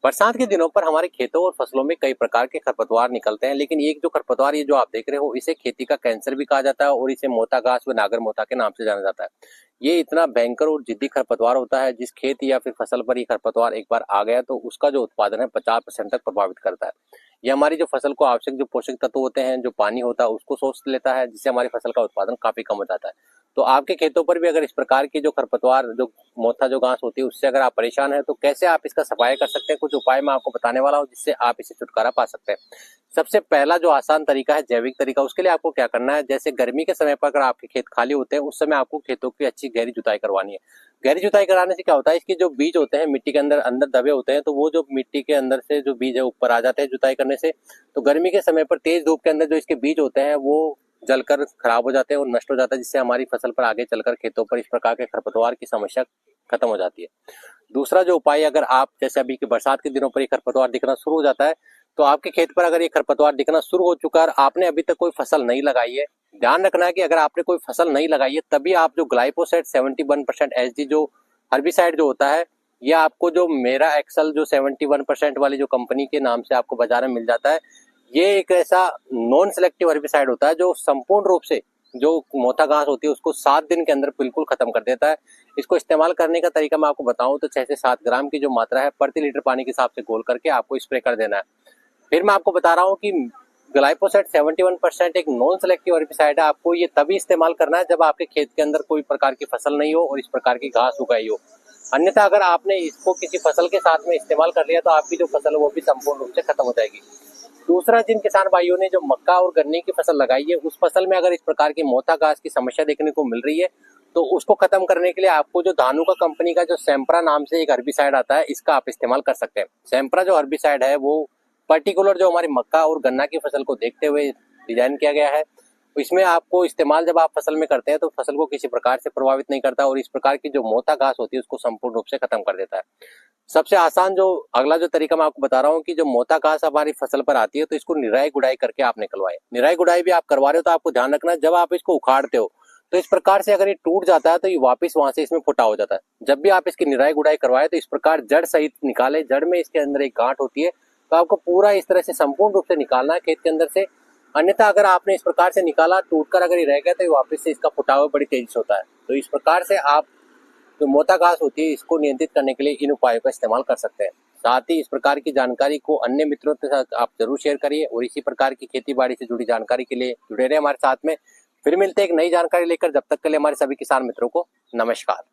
बरसात के दिनों पर हमारे खेतों और फसलों में कई प्रकार के खरपतवार निकलते हैं, लेकिन एक जो खरपतवार ये जो आप देख रहे हो इसे खेती का कैंसर भी कहा जाता है और इसे मोता घास व नागर मोता के नाम से जाना जाता है। ये इतना भयंकर और जिद्दी खरपतवार होता है, जिस खेत या फिर फसल पर ये खरपतवार एक बार आ गया तो उसका जो उत्पादन है 50% तक प्रभावित करता है। ये हमारी जो फसल को आवश्यक जो पोषक तत्व होते हैं, जो पानी होता है उसको सोच लेता है, जिससे हमारी फसल का उत्पादन काफी कम हो जाता है। तो आपके खेतों पर भी अगर इस प्रकार की जो खरपतवार जो मोथा जो घास होती है उससे अगर आप परेशान है तो कैसे आप इसका सफाई कर सकते हैं, कुछ उपाय मैं आपको बताने वाला हूँ जिससे आप इसे छुटकारा पा सकते हैं। सबसे पहला जो आसान तरीका है जैविक तरीका, उसके लिए आपको क्या करना है, जैसे गर्मी के समय पर अगर आपके खेत खाली होते हैं उस समय आपको खेतों की अच्छी गहरी जुताई करवानी है। गहरी जुताई कराने से क्या होता है, इसके जो बीज होते हैं मिट्टी के अंदर अंदर दबे होते हैं, तो वो जो मिट्टी के अंदर से जो बीज है ऊपर आ जाते हैं जुताई करने से। तो गर्मी के समय पर तेज धूप के अंदर जो इसके बीज होते हैं वो जलकर खराब हो जाते हैं और नष्ट हो जाता है, जिससे हमारी फसल पर आगे चलकर खेतों पर इस प्रकार के खरपतवार की समस्या खत्म हो जाती है। दूसरा जो उपाय, अगर आप जैसे अभी के बरसात के दिनों पर ये खरपतवार दिखना शुरू हो जाता है, तो आपके खेत पर अगर ये खरपतवार दिखना शुरू हो चुका है, आपने अभी तक कोई फसल नहीं लगाई है, ध्यान रखना है कि अगर आपने कोई फसल नहीं लगाई है तभी आप जो ग्लाइफोसेट 71% एचडी जो हर्बिसाइड जो होता है, ये आपको जो मेरा एक्सल जो 71% वाली जो कंपनी के नाम से आपको बाजार में मिल जाता है, ये एक ऐसा नॉन सेलेक्टिव हर्बिसाइड होता है जो संपूर्ण रूप से जो मोथा घास होती है उसको 7 दिन के अंदर बिल्कुल खत्म कर देता है। इसको इस्तेमाल करने का तरीका मैं आपको बताऊं तो 6 से 7 ग्राम की जो मात्रा है प्रति लीटर पानी के हिसाब से घोल करके आपको स्प्रे कर देना है। फिर मैं आपको बता रहा हूँ कि ग्लाइफोसेट 71% एक नॉन सेलेक्टिव हर्बिसाइड है। आपको ये तभी इस्तेमाल करना है जब आपके खेत के अंदर कोई प्रकार की फसल नहीं हो और इस प्रकार की घास उगाई हो। अन्यथा अगर आपने इसको किसी फसल के साथ में इस्तेमाल कर लिया तो आपकी जो फसल है वो भी संपूर्ण रूप से खत्म हो जाएगी। दूसरा, जिन किसान भाइयों ने जो मक्का और गन्ने की फसल लगाई है उस फसल में अगर इस प्रकार की मोथा घास की समस्या देखने को मिल रही है तो उसको खत्म करने के लिए आपको जो धानुका कंपनी का जो सैंपरा नाम से एक हर्बिसाइड आता है इसका आप इस्तेमाल कर सकते हैं। सैंपरा जो हर्बिसाइड है वो पर्टिकुलर जो हमारी मक्का और गन्ना की फसल को देखते हुए डिजाइन किया गया है। इसमें आपको इस्तेमाल जब आप फसल में करते हैं तो फसल को किसी प्रकार से प्रभावित नहीं करता और इस प्रकार की जो मोथा घास होती है उसको संपूर्ण रूप से खत्म कर देता है। सबसे आसान जो अगला जो तरीका मैं आपको बता रहा हूँ कि जो मोथा घास हमारी फसल पर आती है तो इसको निराई गुड़ाई करके आप निकलवाए। निराई गुड़ाई भी आप करवा रहे हो तो आपको ध्यान रखना है जब आप इसको उखाड़ते हो तो इस प्रकार से अगर ये टूट जाता है तो ये वापस वहां से इसमें फुटा हो जाता है। जब भी आप इसकी निराई गुड़ाई करवाए तो इस प्रकार जड़ सहित निकाले। जड़ में इसके अंदर एक गांठ होती है तो आपको पूरा इस तरह से संपूर्ण रूप से निकालना है खेत के अंदर से। अन्यथा अगर आपने इस प्रकार से निकाला टूटकर अगर ये रह गया तो ये वापस से इसका फुटाव बड़ी तेजी से होता है। तो इस प्रकार से आप जो मोथा घास होती है इसको नियंत्रित करने के लिए इन उपायों का इस्तेमाल कर सकते हैं। साथ ही इस प्रकार की जानकारी को अन्य मित्रों के साथ आप जरूर शेयर करिए और इसी प्रकार की खेती बाड़ी से जुड़ी जानकारी के लिए जुड़े रहे हमारे साथ में। फिर मिलते हैं एक नई जानकारी लेकर, जब तक के लिए हमारे सभी किसान मित्रों को नमस्कार।